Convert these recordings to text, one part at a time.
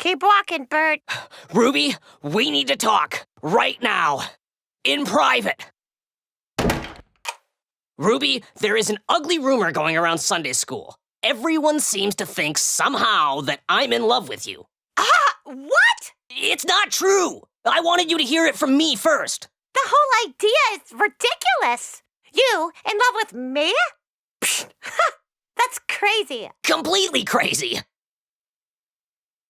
Keep walking, Bert. Ruby, we need to talk. Right now. In private. Ruby, there is an ugly rumor going around Sunday school. Everyone seems to think somehow that I'm in love with you. What? It's not true. I wanted you to hear it from me first. The whole idea is ridiculous. You in love with me? Psh, that's crazy. Completely crazy.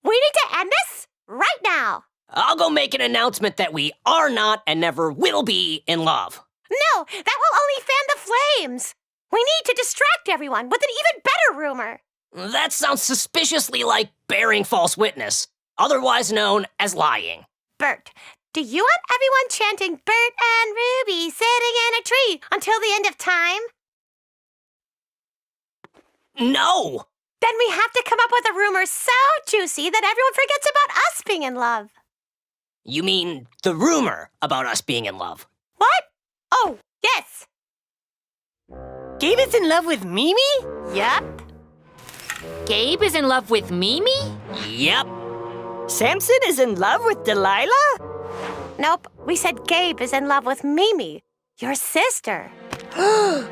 We need to end this right now. I'll go make an announcement that we are not and never will be in love. No, that will only fan the flames. We need to distract everyone with an even better rumor. That sounds suspiciously like bearing false witness, otherwise known as lying. Bert, do you want everyone chanting Bert and Ruby sitting in a tree until the end of time? No! Then we have to come up with a rumor so juicy that everyone forgets about us being in love. You mean the rumor about us being in love? What? Oh, yes. Gabe is in love with Mimi? Yep. Gabe is in love with Mimi? Yep. Samson is in love with Delilah? Nope, we said Gabe is in love with Mimi, your sister. I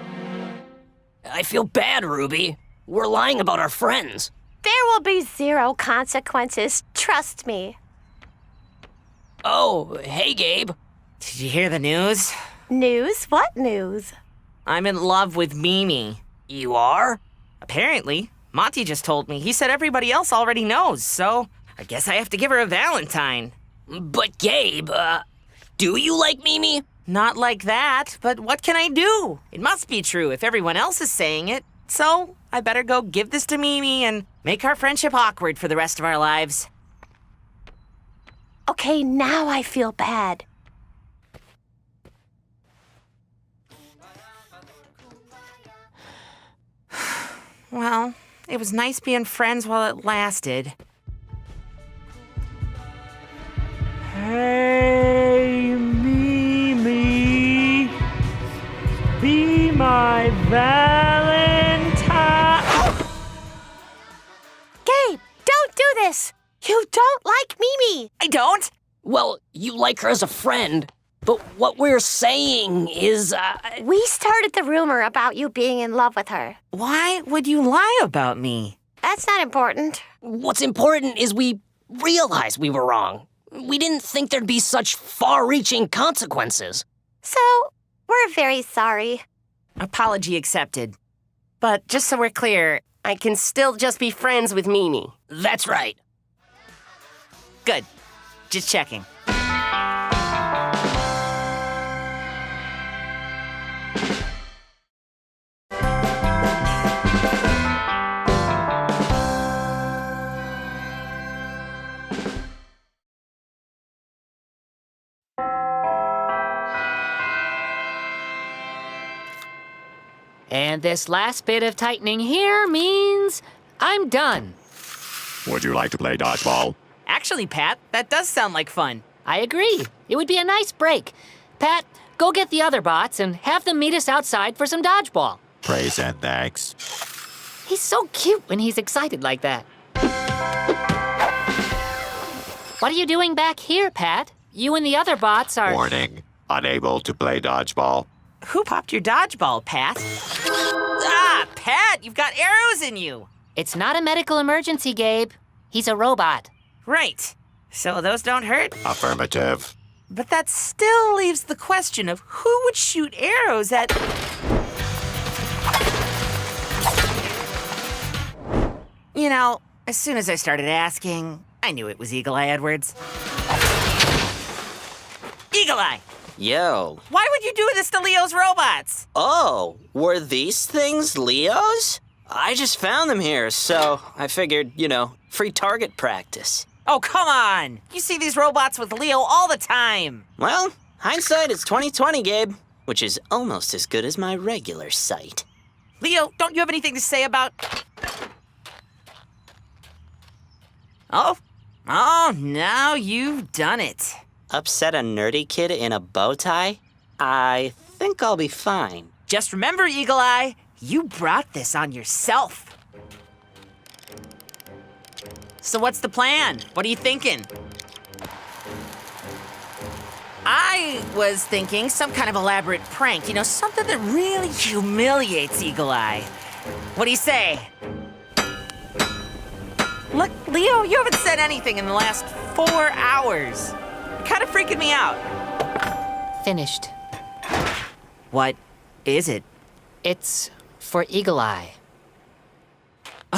feel bad, Ruby. We're lying about our friends. There will be zero consequences, trust me. Oh, hey, Gabe. Did you hear the news? News? What news? I'm in love with Mimi. You are? Apparently. Monty just told me. He said everybody else already knows, so I guess I have to give her a Valentine. But Gabe, do you like Mimi? Not like that, but what can I do? It must be true if everyone else is saying it. So I better go give this to Mimi and make our friendship awkward for the rest of our lives. Okay, now I feel bad. Well, it was nice being friends while it lasted. Hey, Mimi, be my Valentine. Gabe, don't do this. You don't like Mimi. I don't. Well, you like her as a friend, but what we're saying is, We started the rumor about you being in love with her. Why would you lie about me? That's not important. what's important is we realized we were wrong. We didn't think there'd be such far-reaching consequences. So, we're very sorry. Apology accepted. But just so we're clear, I can still just be friends with Mimi. That's right. Good. Just checking. And this last bit of tightening here means I'm done. Would you like to play dodgeball? Actually, Pat, that does sound like fun. I agree. It would be a nice break. Pat, go get the other bots and have them meet us outside for some dodgeball. Praise and thanks. He's so cute when he's excited like that. What are you doing back here, Pat? You and the other bots are... Warning, unable to play dodgeball. Who popped your dodgeball, Pat? Ah, Pat, you've got arrows in you. It's not a medical emergency, Gabe. He's a robot. Right. So those don't hurt? Affirmative. But that still leaves the question of who would shoot arrows at... You know, as soon as I started asking, I knew it was Eagle Eye Edwards. Eagle Eye! Yo. Why would you do this to Leo's robots? Oh, were these things Leo's? I just found them here, so I figured, free target practice. Oh, come on! You see these robots with Leo all the time. Well, hindsight is 20/20, Gabe, which is almost as good as my regular sight. Leo, don't you have anything to say about... Oh, now you've done it. Upset a nerdy kid in a bow tie? I think I'll be fine. Just remember, Eagle Eye, you brought this on yourself. So what's the plan? What are you thinking? I was thinking some kind of elaborate prank, something that really humiliates Eagle Eye. What do you say? Look, Leo, you haven't said anything in the last 4 hours. You're kind of freaking me out. Finished. What is it? It's for Eagle Eye.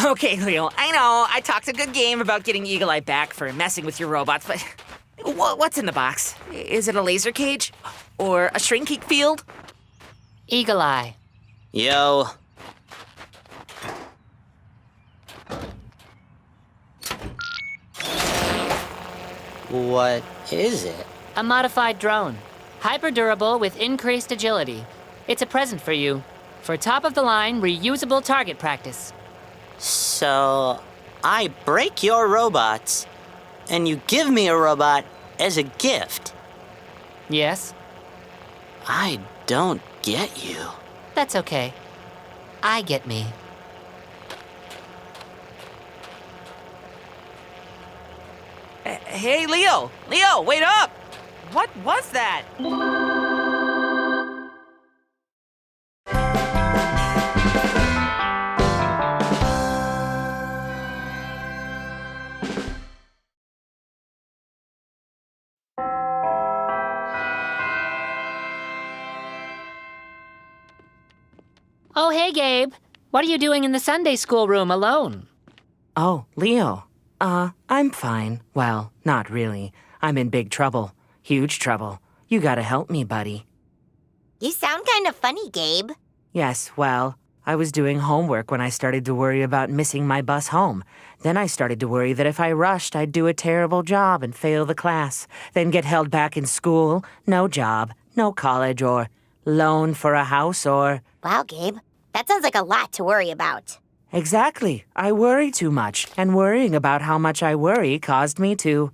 Okay, Leo, I know I talked a good game about getting Eagle Eye back for messing with your robots, but what's in the box? Is it a laser cage? Or a shrinking field? Eagle Eye. Yo. What is it? A modified drone. Hyper-durable with increased agility. It's a present for you. For top-of-the-line, reusable target practice. So, I break your robots, and you give me a robot as a gift. Yes? I don't get you. That's okay. I get me. Hey, Leo! Leo, wait up! What was that? Oh, hey, Gabe. What are you doing in the Sunday school room alone? Oh, Leo. I'm fine. Well, not really. I'm in big trouble. Huge trouble. You gotta help me, buddy. You sound kind of funny, Gabe. Yes, well, I was doing homework when I started to worry about missing my bus home. Then I started to worry that if I rushed, I'd do a terrible job and fail the class. Then get held back in school, no job, no college, or loan for a house, or... Wow, Gabe. That sounds like a lot to worry about. Exactly. I worry too much, and worrying about how much I worry caused me to...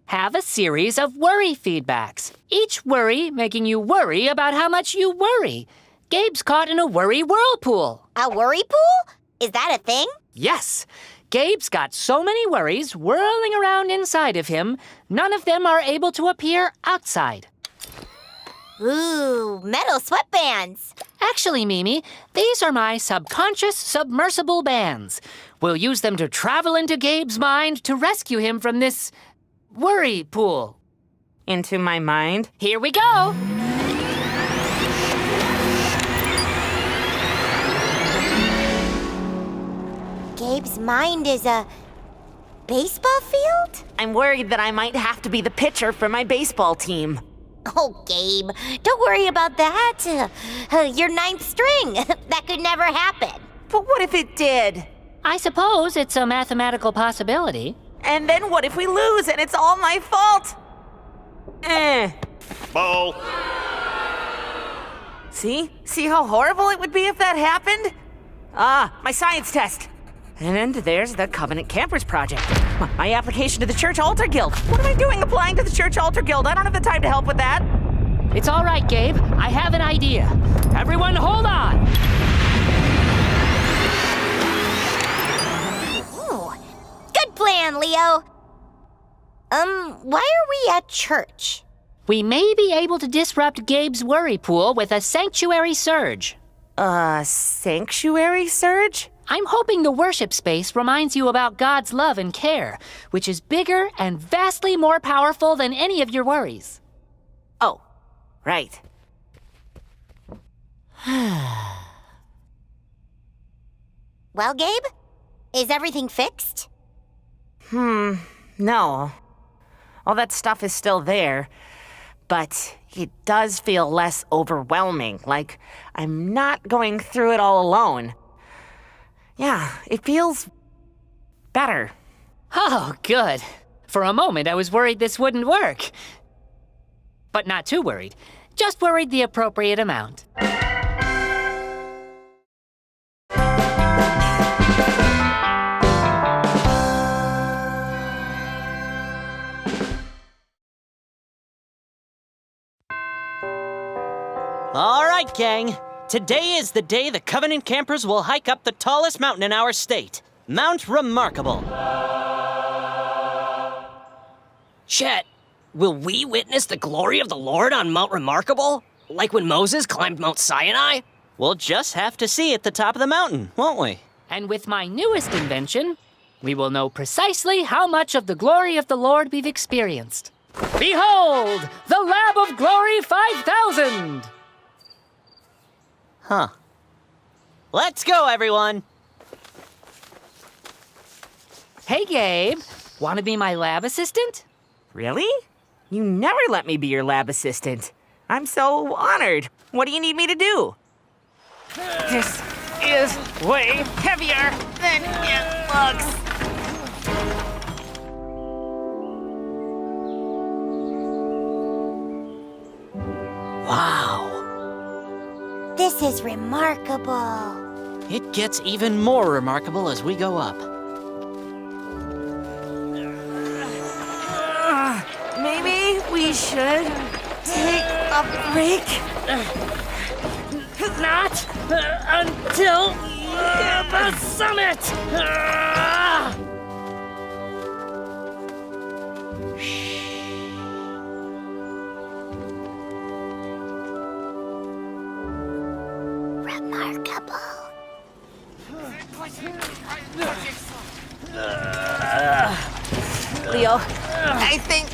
Have a series of worry feedbacks. Each worry making you worry about how much you worry. Gabe's caught in a worry whirlpool. A worry pool? Is that a thing? Yes. Gabe's got so many worries whirling around inside of him, none of them are able to appear outside. Ooh, metal sweatbands. Actually, Mimi, these are my subconscious submersible bands. We'll use them to travel into Gabe's mind to rescue him from this worry pool. Into my mind? Here we go! Gabe's mind is a baseball field? I'm worried that I might have to be the pitcher for my baseball team. Oh, Gabe, don't worry about that. You're ninth string. That could never happen. But what if it did? I suppose it's a mathematical possibility. And then what if we lose and it's all my fault? Ball. See? See how horrible it would be if that happened? Ah, my science test. And there's the Covenant Campers Project. My application to the Church Altar Guild. What am I doing applying to the Church Altar Guild? I don't have the time to help with that. It's all right, Gabe. I have an idea. Everyone hold on! Ooh, good plan, Leo. Why are we at church? We may be able to disrupt Gabe's worry pool with a sanctuary surge. Sanctuary surge? I'm hoping the worship space reminds you about God's love and care, which is bigger and vastly more powerful than any of your worries. Oh, right. Well, Gabe, is everything fixed? No. All that stuff is still there, but it does feel less overwhelming, like I'm not going through it all alone. Yeah, it feels better. Oh, good. For a moment, I was worried this wouldn't work. But not too worried. Just worried the appropriate amount. All right, gang. Today is the day the Covenant Campers will hike up the tallest mountain in our state, Mount Remarkable. Chet, will we witness the glory of the Lord on Mount Remarkable? Like when Moses climbed Mount Sinai? We'll just have to see at the top of the mountain, won't we? And with my newest invention, we will know precisely how much of the glory of the Lord we've experienced. Behold, the Lab of Glory 5000! Huh. Let's go, everyone! Hey, Gabe. Want to be my lab assistant? Really? You never let me be your lab assistant. I'm so honored. What do you need me to do? This is way heavier than it looks. Wow. This is remarkable. It gets even more remarkable as we go up. Maybe we should take a break. Not until the summit! Remarkable. Leo, I think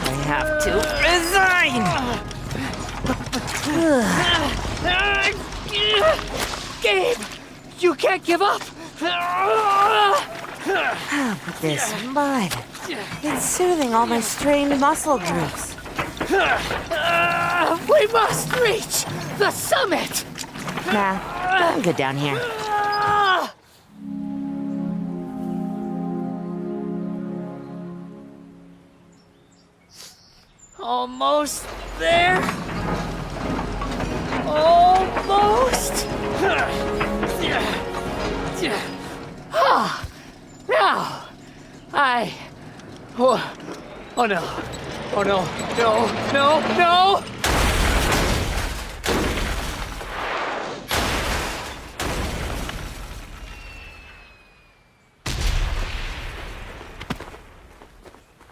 I have to resign. Gabe, you can't give up! But this mud, it's soothing all my strained muscle groups. We must reach the summit! Nah, I'm good down here. Almost there. Almost. Now, oh no. Oh no, no.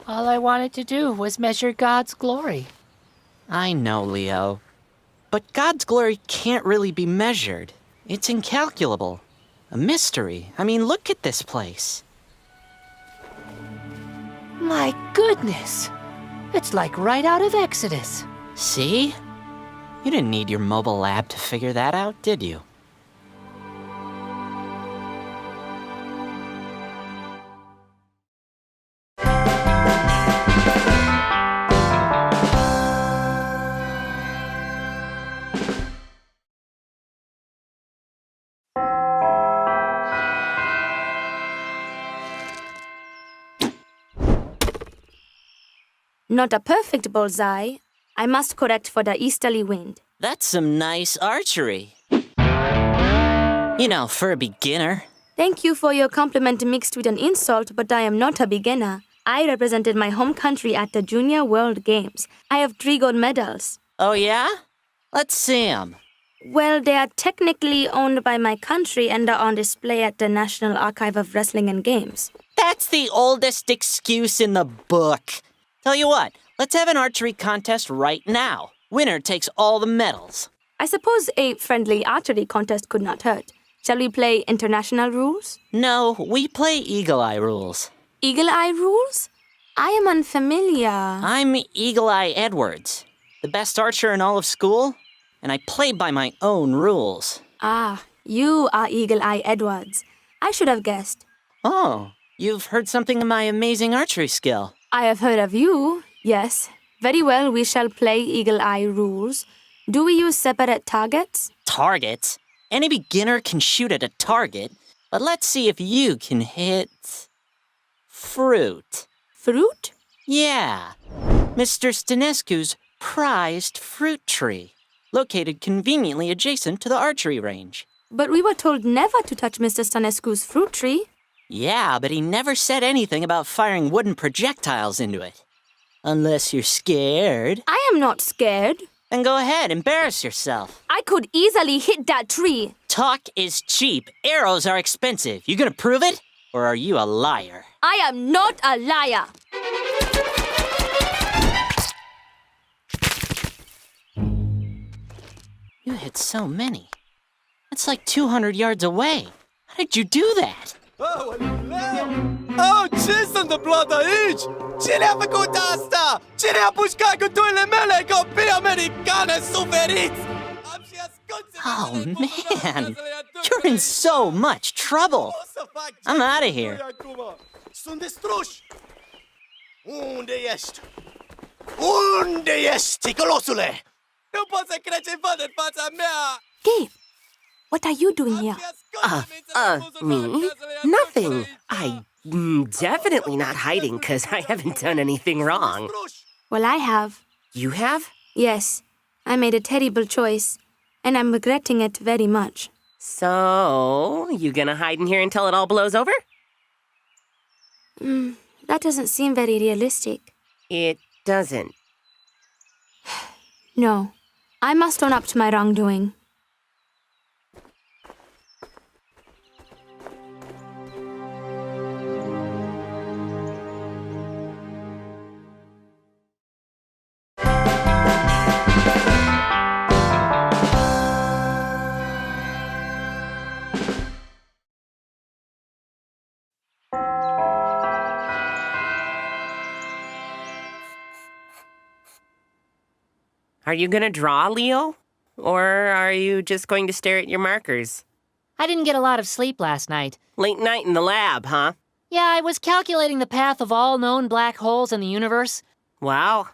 All I wanted to do was measure God's glory. I know, Leo. But God's glory can't really be measured. It's incalculable. A mystery. I mean, look at this place. My goodness. It's like right out of Exodus. See? You didn't need your mobile lab to figure that out, did you? Not a perfect bullseye. I must correct for the easterly wind. That's some nice archery. You know, for a beginner. Thank you for your compliment mixed with an insult, but I am not a beginner. I represented my home country at the Junior World Games. I have 3 gold medals. Oh, yeah? Let's see 'em. Well, they are technically owned by my country and are on display at the National Archive of Wrestling and Games. That's the oldest excuse in the book. Tell you what, let's have an archery contest right now. Winner takes all the medals. I suppose a friendly archery contest could not hurt. Shall we play international rules? No, we play Eagle Eye rules. Eagle Eye rules? I am unfamiliar. I'm Eagle Eye Edwards, the best archer in all of school, and I play by my own rules. Ah, you are Eagle Eye Edwards. I should have guessed. Oh, you've heard something of my amazing archery skill. I have heard of you, yes. Very well, we shall play Eagle Eye rules. Do we use separate targets? Targets? Any beginner can shoot at a target, but let's see if you can hit... fruit. Fruit? Yeah, Mr. Stanescu's prized fruit tree, located conveniently adjacent to the archery range. But we were told never to touch Mr. Stanescu's fruit tree. Yeah, but he never said anything about firing wooden projectiles into it. Unless you're scared. I am not scared. Then go ahead, embarrass yourself. I could easily hit that tree. Talk is cheap. Arrows are expensive. You gonna prove it? Or are you a liar? I am not a liar. You hit so many. That's like 200 yards away. How did you do that? Oh, ce sunt întâmplat aici? Cine a făcut asta? Cine a pușcat cuturile mele, copii americane suferiți? Oh, man. You're in so much trouble. I'm out of here. Sunt distruși. Unde ești? Unde ești, ticălosule? Nu pot să cred ce văd în fața mea. Gabe, what are you doing here? Me? Nothing. Definitely not hiding, because I haven't done anything wrong. Well, I have. You have? Yes, I made a terrible choice, and I'm regretting it very much. So, you gonna hide in here until it all blows over? That doesn't seem very realistic. It doesn't. No, I must own up to my wrongdoing. Are you gonna draw, Leo? Or are you just going to stare at your markers? I didn't get a lot of sleep last night. Late night in the lab, huh? Yeah, I was calculating the path of all known black holes in the universe. Wow.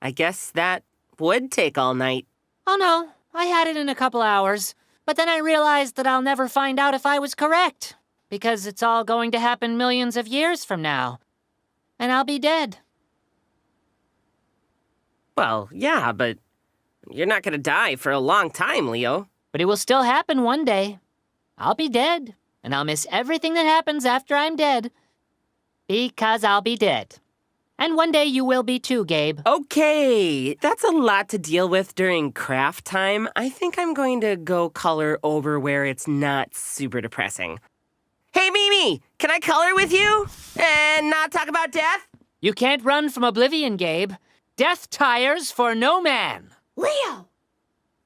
I guess that would take all night. Oh no, I had it in a couple hours. But then I realized that I'll never find out if I was correct. Because it's all going to happen millions of years from now. And I'll be dead. Well, yeah, but you're not gonna die for a long time, Leo. But it will still happen one day. I'll be dead, and I'll miss everything that happens after I'm dead. Because I'll be dead. And one day you will be too, Gabe. Okay, that's a lot to deal with during craft time. I think I'm going to go color over where it's not super depressing. Hey, Mimi, can I color with you? And not talk about death? You can't run from oblivion, Gabe. Death tires for no man. Leo,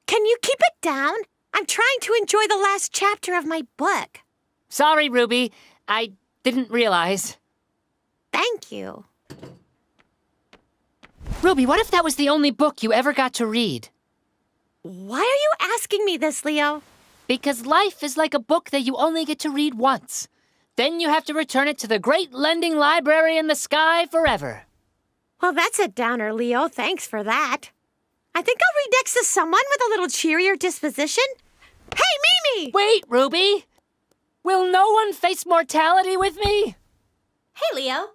can you keep it down? I'm trying to enjoy the last chapter of my book. Sorry, Ruby. I didn't realize. Thank you. Ruby, what if that was the only book you ever got to read? Why are you asking me this, Leo? Because life is like a book that you only get to read once. Then you have to return it to the great lending library in the sky forever. Well, that's a downer, Leo. Thanks for that. I think I'll read next to someone with a little cheerier disposition. Hey, Mimi! Wait, Ruby! Will no one face mortality with me? Hey, Leo.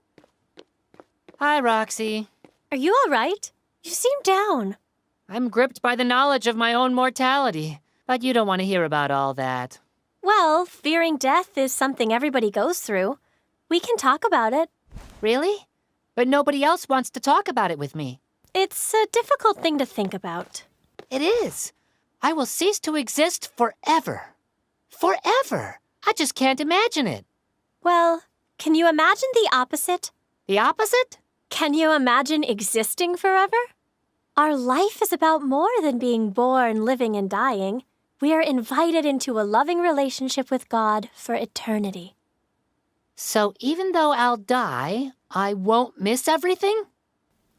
Hi, Roxy. Are you all right? You seem down. I'm gripped by the knowledge of my own mortality, but you don't want to hear about all that. Well, fearing death is something everybody goes through. We can talk about it. Really? But nobody else wants to talk about it with me. It's a difficult thing to think about. It is. I will cease to exist forever. Forever. I just can't imagine it. Well, can you imagine the opposite? The opposite? Can you imagine existing forever? Our life is about more than being born, living, and dying. We are invited into a loving relationship with God for eternity. So even though I'll die, I won't miss everything?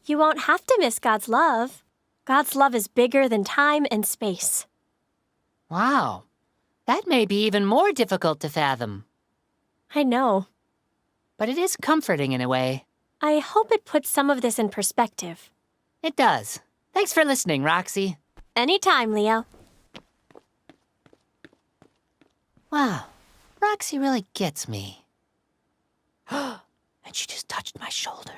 You won't have to miss God's love. God's love is bigger than time and space. Wow. That may be even more difficult to fathom. I know. But it is comforting in a way. I hope it puts some of this in perspective. It does. Thanks for listening, Roxy. Anytime, Leo. Wow. Roxy really gets me. And she just touched my shoulder.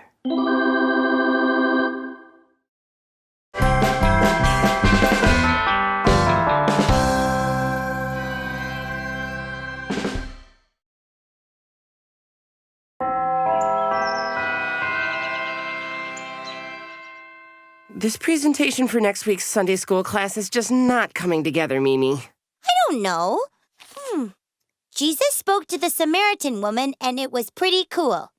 This presentation for next week's Sunday school class is just not coming together, Mimi. I don't know. Jesus spoke to the Samaritan woman, and it was pretty cool.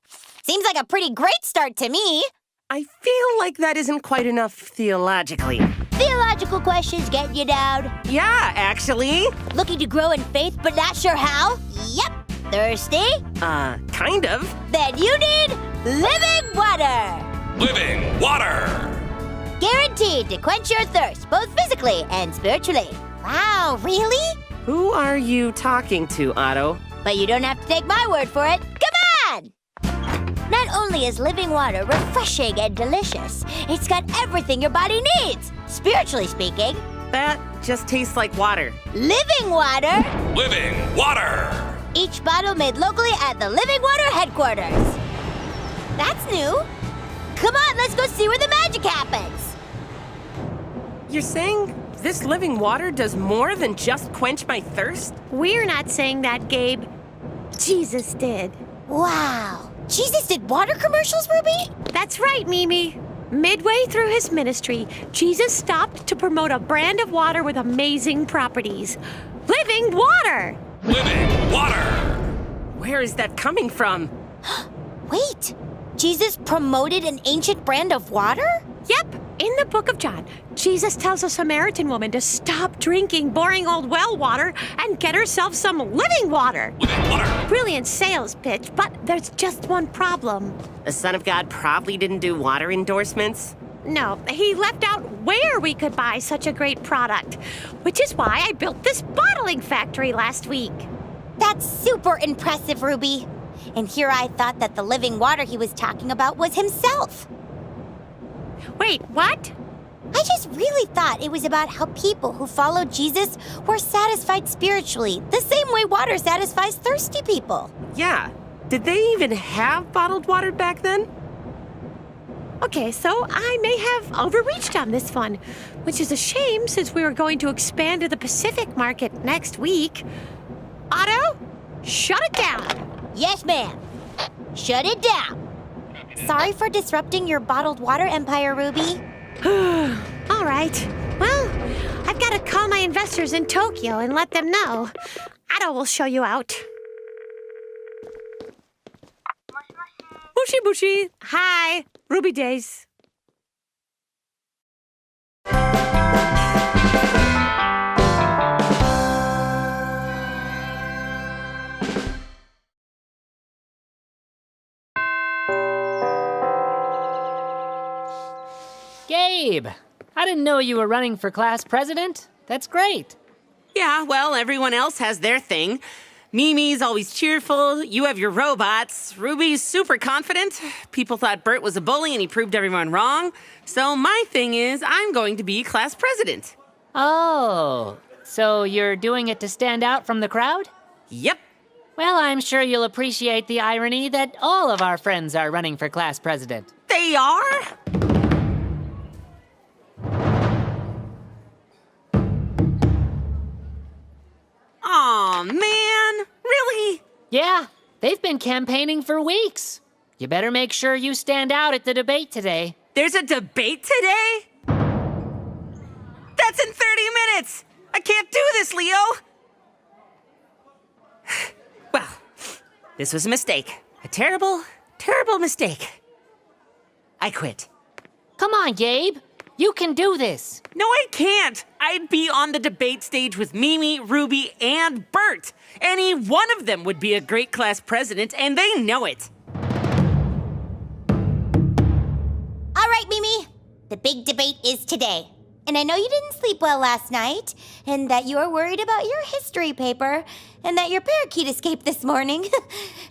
Seems like a pretty great start to me. I feel like that isn't quite enough theologically. Theological questions getting you down? Yeah, actually. Looking to grow in faith, but not sure how? Yep. Thirsty? Kind of. Then you need living water. Living water. Guaranteed to quench your thirst, both physically and spiritually. Wow, really? Who are you talking to, Otto? But you don't have to take my word for it. Come on! Not only is living water refreshing and delicious, it's got everything your body needs, spiritually speaking. That just tastes like water. Living water? Living water. Each bottle made locally at the Living Water headquarters. That's new. Come on, let's go see where the magic happens. You're saying this living water does more than just quench my thirst? We're not saying that, Gabe. Jesus did. Wow. Jesus did water commercials, Ruby? That's right, Mimi. Midway through his ministry, Jesus stopped to promote a brand of water with amazing properties. Living water! Living water. Where is that coming from? Wait, Jesus promoted an ancient brand of water? Yep, in the book of John, Jesus tells a Samaritan woman to stop drinking boring old well water and get herself some living water. Living water. Brilliant sales pitch, but there's just one problem. The Son of God probably didn't do water endorsements. No, he left out where we could buy such a great product, which is why I built this bottling factory last week. That's super impressive, Ruby. And here I thought that the living water he was talking about was himself. Wait, what? I just really thought it was about how people who followed Jesus were satisfied spiritually, the same way water satisfies thirsty people. Yeah. Did they even have bottled water back then? Okay, so I may have overreached on this one, which is a shame since we were going to expand to the Pacific market next week. Otto, shut it down. Yes, ma'am. Shut it down. Sorry for disrupting your bottled water empire, Ruby. All right. Well, I've got to call my investors in Tokyo and let them know. Otto will show you out. Mushi Mushi. Hi. Ruby Days. Gabe, I didn't know you were running for class president. That's great. Yeah, well, everyone else has their thing. Mimi's always cheerful, you have your robots, Ruby's super confident. People thought Bert was a bully and he proved everyone wrong. So my thing is, I'm going to be class president. Oh, so you're doing it to stand out from the crowd? Yep. Well, I'm sure you'll appreciate the irony that all of our friends are running for class president. They are? Aw, man. Really? Yeah, they've been campaigning for weeks. You better make sure you stand out at the debate today. There's a debate today? That's in 30 minutes! I can't do this, Leo! Well, this was a mistake. A terrible, terrible mistake. I quit. Come on, Gabe. You can do this. No, I can't. I'd be on the debate stage with Mimi, Ruby, and Bert. Any one of them would be a great class president, and they know it. All right, Mimi. The big debate is today. And I know you didn't sleep well last night, and that you are worried about your history paper, and that your parakeet escaped this morning.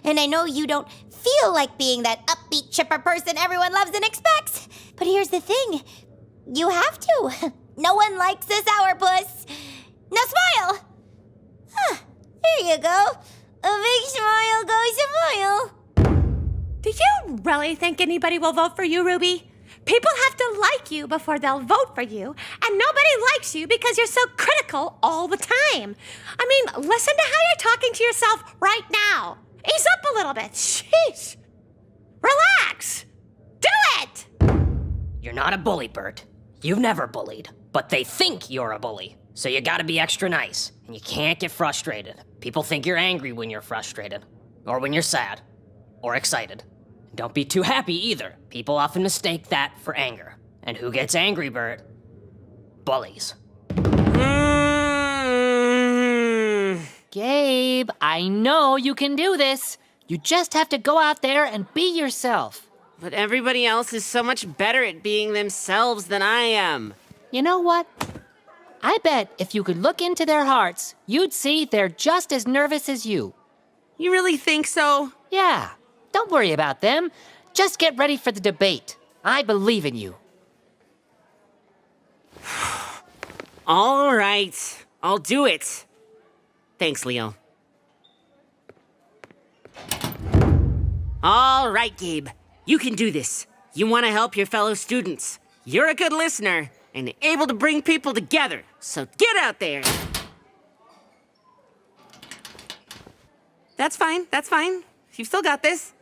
And I know you don't feel like being that upbeat, chipper person everyone loves and expects. But here's the thing. You have to. No one likes a sourpuss. Now smile. There you go. A big smile goes a mile. Do you really think anybody will vote for you, Ruby? People have to like you before they'll vote for you, and nobody likes you because you're so critical all the time. I mean, listen to how you're talking to yourself right now. Ease up a little bit. Sheesh. Relax. Do it! You're not a bully, Bert. You've never bullied. But they think you're a bully, so you gotta be extra nice, and you can't get frustrated. People think you're angry when you're frustrated, or when you're sad, or excited. Don't be too happy either. People often mistake that for anger. And who gets angry, Bert? Bullies. Gabe, I know you can do this. You just have to go out there and be yourself. But everybody else is so much better at being themselves than I am. You know what? I bet if you could look into their hearts, you'd see they're just as nervous as you. You really think so? Yeah, don't worry about them. Just get ready for the debate. I believe in you. All right, I'll do it. Thanks, Leo. All right, Gabe. You can do this. You want to help your fellow students. You're a good listener and able to bring people together. So get out there. That's fine. You've still got this.